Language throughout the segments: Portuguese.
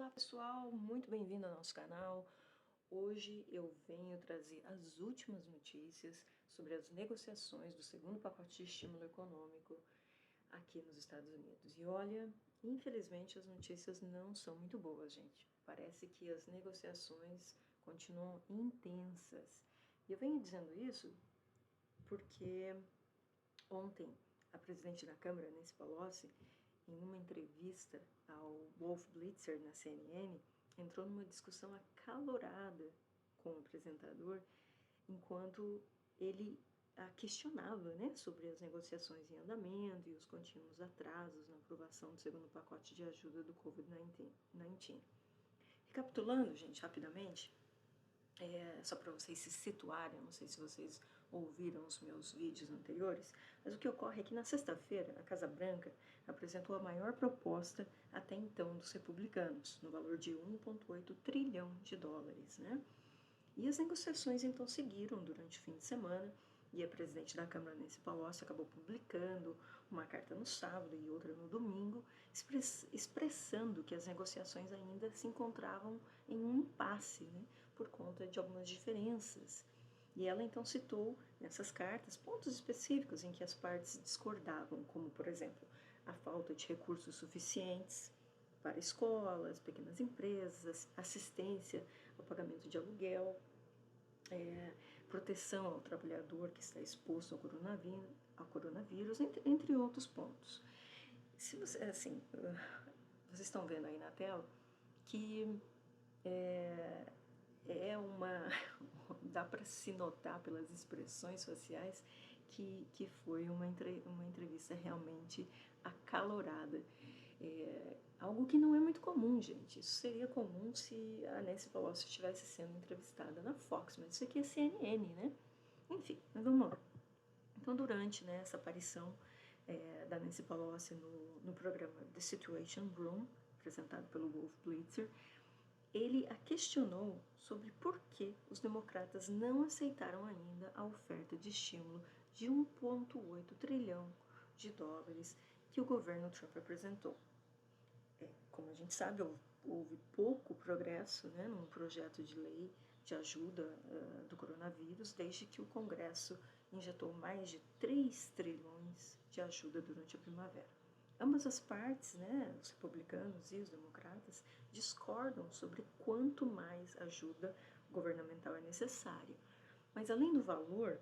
Olá pessoal, muito bem-vindo ao nosso canal. Hoje eu venho trazer as últimas notícias sobre as negociações do segundo pacote de estímulo econômico aqui nos Estados Unidos. E olha, infelizmente as notícias não são muito boas, gente. Parece que as negociações continuam intensas. E eu venho dizendo isso porque ontem a presidente da Câmara, Nancy Pelosi, em uma entrevista ao Wolf Blitzer na CNN, entrou numa discussão acalorada com o apresentador, enquanto ele a questionava, né, sobre as negociações em andamento e os contínuos atrasos na aprovação do segundo pacote de ajuda do Covid-19. Recapitulando, gente, rapidamente, só para vocês se situarem, não sei se vocês ouviram os meus vídeos anteriores, mas o que ocorre é que na sexta-feira a Casa Branca apresentou a maior proposta até então dos republicanos, no valor de 1,8 trilhão de dólares, né? E as negociações então seguiram durante o fim de semana, e a presidente da Câmara, Nancy Pelosi, acabou publicando uma carta no sábado e outra no domingo, expressando que as negociações ainda se encontravam em um impasse, né, por conta de algumas diferenças. E ela então citou nessas cartas pontos específicos em que as partes discordavam, como, por exemplo, a falta de recursos suficientes para escolas, pequenas empresas, assistência ao pagamento de aluguel, proteção ao trabalhador que está exposto ao coronavírus, entre outros pontos. Se você, assim, vocês estão vendo aí na tela que dá para se notar pelas expressões faciais que foi uma entrevista realmente acalorada. Algo que não é muito comum, gente. Isso seria comum se a Nancy Pelosi estivesse sendo entrevistada na Fox, mas isso aqui é CNN, né? Enfim, mas vamos lá. Então, durante, né, essa aparição da Nancy Pelosi no programa The Situation Room, apresentado pelo Wolf Blitzer, ele a questionou sobre por que os democratas não aceitaram ainda a oferta de estímulo de 1,8 trilhão de dólares que o governo Trump apresentou. Como a gente sabe, houve pouco progresso, né, num projeto de lei de ajuda do coronavírus, desde que o Congresso injetou mais de 3 trilhões de ajuda durante a primavera. Ambas as partes, né, os republicanos e os democratas, discordam sobre quanto mais ajuda governamental é necessária. Mas além do valor,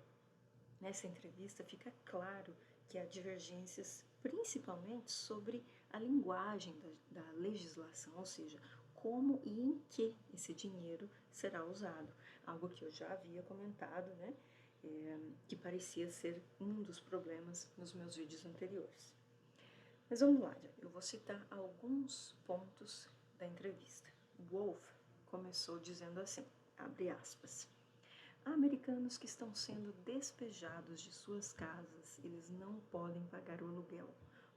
nessa entrevista fica claro que há divergências principalmente sobre a linguagem da legislação, ou seja, como e em que esse dinheiro será usado. Algo que eu já havia comentado, né, que parecia ser um dos problemas nos meus vídeos anteriores. Mas vamos lá, eu vou citar alguns pontos da entrevista. Wolf começou dizendo assim, abre aspas, há americanos que estão sendo despejados de suas casas, eles não podem pagar o aluguel.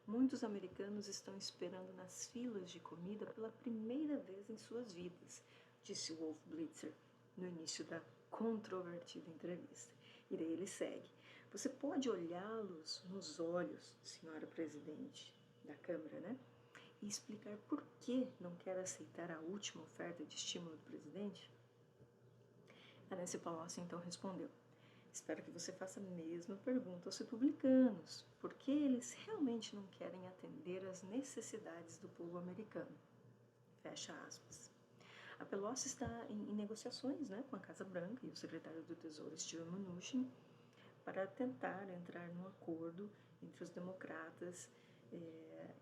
Muitos americanos estão esperando nas filas de comida pela primeira vez em suas vidas, disse Wolf Blitzer no início da controvertida entrevista. E daí ele segue. Você pode olhá-los nos olhos, senhora presidente da Câmara, né? E explicar por que não quer aceitar a última oferta de estímulo do presidente? A Nancy Pelosi então respondeu, espero que você faça a mesma pergunta aos republicanos, porque eles realmente não querem atender às necessidades do povo americano. Fecha aspas. A Pelosi está em negociações, né, com a Casa Branca e o secretário do Tesouro, Steven Mnuchin, para tentar entrar num acordo entre os democratas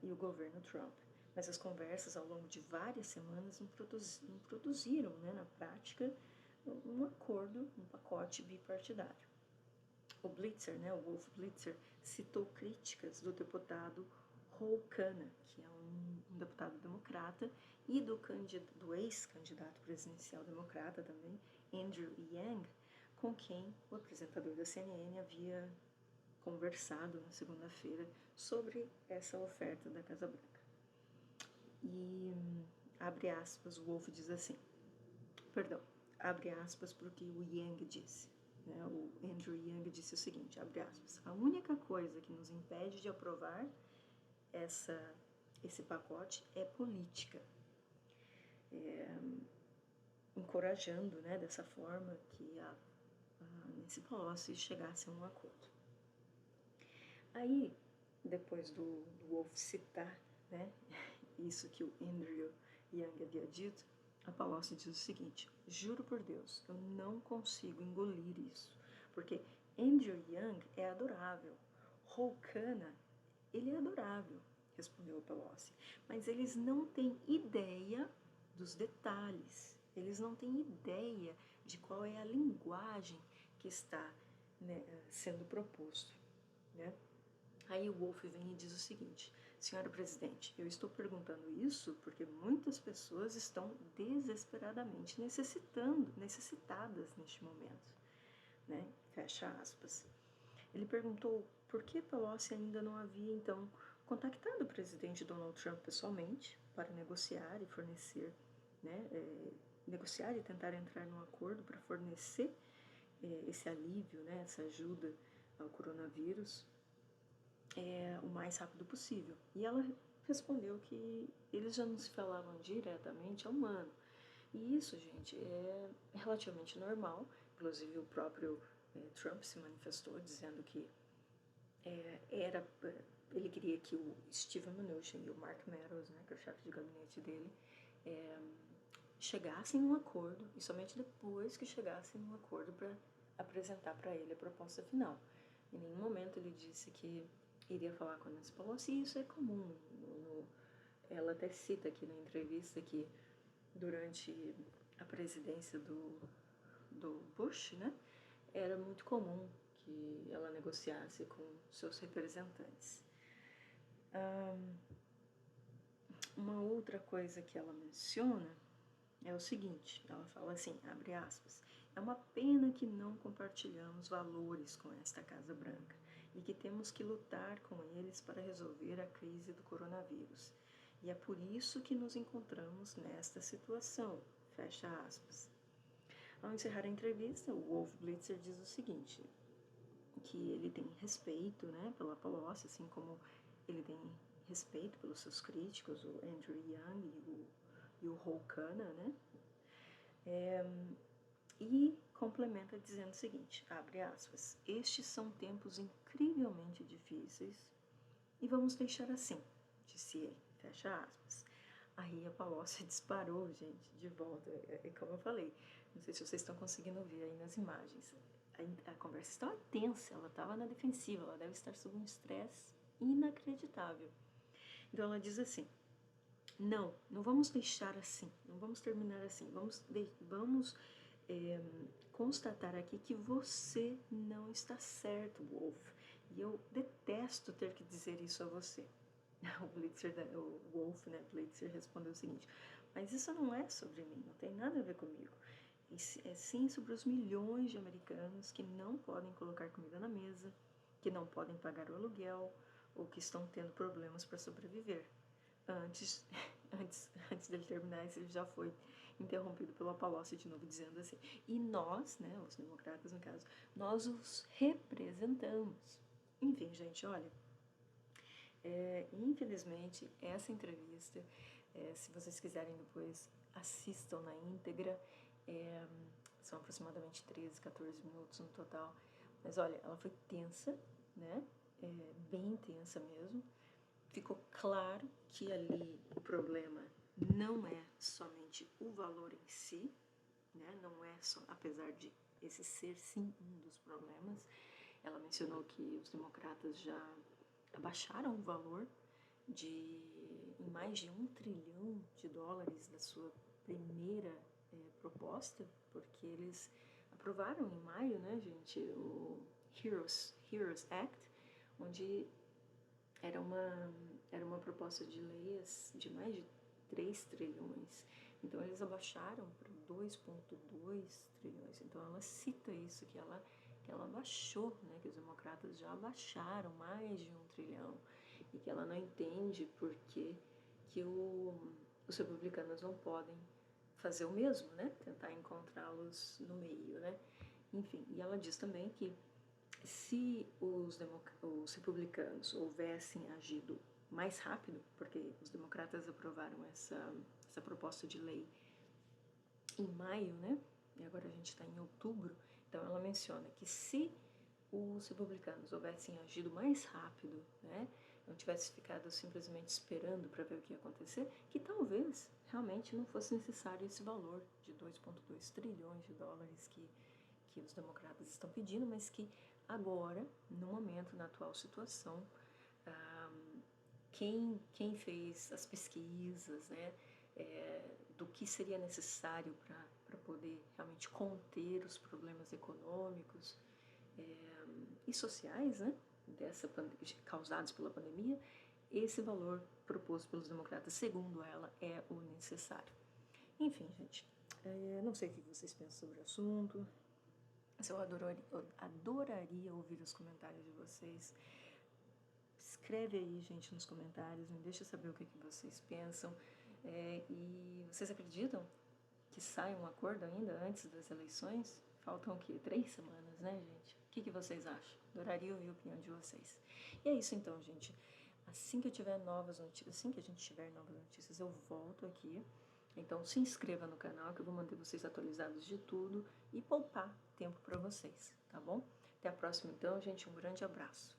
e o governo Trump. Mas as conversas ao longo de várias semanas não produziram, né, na prática, um acordo, um pacote bipartidário. O Blitzer, né, o Wolf Blitzer, citou críticas do deputado Ro Khanna, que é um deputado democrata, e do ex-candidato presidencial democrata também, Andrew Yang, com quem o apresentador da CNN havia conversado na segunda-feira sobre essa oferta da Casa Branca. E, abre aspas, o Wolf diz assim, abre aspas porque o Yang disse, né, o Andrew Yang disse o seguinte, abre aspas, a única coisa que nos impede de aprovar esse pacote é política. encorajando, né, dessa forma que a Nancy Pelosi chegasse a um acordo. Aí, depois do Wolf citar, né, isso que o Andrew Yang havia dito, a Pelosi diz o seguinte: juro por Deus, eu não consigo engolir isso, porque Andrew Yang é adorável, Roucana, ele é adorável, respondeu a Pelosi, mas eles não têm ideia dos detalhes, eles não têm ideia de qual é a linguagem que está, né, sendo proposto, né? Aí o Wolf vem e diz o seguinte: senhora presidente, eu estou perguntando isso porque muitas pessoas estão desesperadamente necessitadas neste momento, né? Fecha aspas. Ele perguntou por que Pelosi ainda não havia, então, contactado o presidente Donald Trump pessoalmente para negociar e fornecer, né, negociar e tentar entrar num acordo para fornecer esse alívio, né, essa ajuda ao coronavírus o mais rápido possível. E ela respondeu que eles já não se falavam diretamente há um ano. E isso, gente, é relativamente normal. Inclusive o próprio Trump se manifestou dizendo que ele queria que o Steven Mnuchin e o Mark Meadows, né, que é o chefe de gabinete dele, chegassem a um acordo, e somente depois que chegassem a um acordo para apresentar para ele a proposta final. Em nenhum momento ele disse que iria falar com a Nancy Pelosi, e isso é comum. Ela até cita aqui na entrevista que durante a presidência do Bush, né, era muito comum que ela negociasse com seus representantes. Uma outra coisa que ela menciona é o seguinte, ela fala assim, abre aspas, é uma pena que não compartilhamos valores com esta Casa Branca e que temos que lutar com eles para resolver a crise do coronavírus. E é por isso que nos encontramos nesta situação, fecha aspas. Ao encerrar a entrevista, o Wolf Blitzer diz o seguinte, que ele tem respeito, né, pela Pelosi, assim como ele tem respeito pelos seus críticos, o Andrew Yang e o Roucana, né, e complementa dizendo o seguinte, abre aspas, estes são tempos incrivelmente difíceis e vamos deixar assim, disse ele, fecha aspas. Aí a Pelosi disparou, gente, de volta, como eu falei, não sei se vocês estão conseguindo ver aí nas imagens, a conversa estava tensa, ela estava na defensiva, ela deve estar sob um estresse inacreditável. Então ela diz assim, não vamos deixar assim, não vamos terminar assim, vamos constatar aqui que você não está certo, Wolf, e eu detesto ter que dizer isso a você. O Wolf, né, Blitzer respondeu o seguinte, mas isso não é sobre mim, não tem nada a ver comigo. É sim sobre os milhões de americanos que não podem colocar comida na mesa, que não podem pagar o aluguel ou que estão tendo problemas para sobreviver. Antes dele terminar isso, ele já foi interrompido pela Pelosi de novo, dizendo assim, e nós, né, os democratas no caso, nós os representamos. Enfim, gente, olha, infelizmente, essa entrevista, se vocês quiserem depois, assistam na íntegra, são aproximadamente 13, 14 minutos no total, mas olha, ela foi tensa, né, bem tensa mesmo, ficou claro que ali o problema não é somente o valor em si, né, não é só, apesar de esse ser sim um dos problemas, ela mencionou que os democratas já abaixaram o valor em mais de $1 trilhão da sua primeira proposta, porque eles aprovaram em maio, né, gente, o Heroes Act, onde era uma proposta de leis de mais de 3 trilhões. Então eles abaixaram para 2,2 trilhões. Então ela cita isso, que ela abaixou, né, que os democratas já abaixaram mais de 1 trilhão e que ela não entende por que os republicanos não podem fazer o mesmo, né, tentar encontrá-los no meio, né. Enfim, e ela diz também que se os republicanos houvessem agido mais rápido, porque os democratas aprovaram essa proposta de lei em maio, né? E agora a gente está em outubro. Então ela menciona que se os republicanos houvessem agido mais rápido, né, não tivesse ficado simplesmente esperando para ver o que ia acontecer, que talvez realmente não fosse necessário esse valor de 2,2 trilhões de dólares que os democratas estão pedindo, mas que agora, no momento, na atual situação, quem fez as pesquisas, né, do que seria necessário para poder realmente conter os problemas econômicos e sociais, né, causados pela pandemia, esse valor proposto pelos democratas, segundo ela, é o necessário. Enfim, gente, não sei o que vocês pensam sobre o assunto, mas eu adoraria ouvir os comentários de vocês. Escreve aí, gente, nos comentários, me deixa saber o que vocês pensam. E vocês acreditam que sai um acordo ainda antes das eleições? Faltam o quê? 3 semanas, né, gente? O que vocês acham? Adoraria ouvir a opinião de vocês. E é isso então, gente. Assim que eu tiver novas notícias, assim que a gente tiver novas notícias, eu volto aqui. Então se inscreva no canal que eu vou manter vocês atualizados de tudo e poupar tempo para vocês, tá bom? Até a próxima então, gente. Um grande abraço.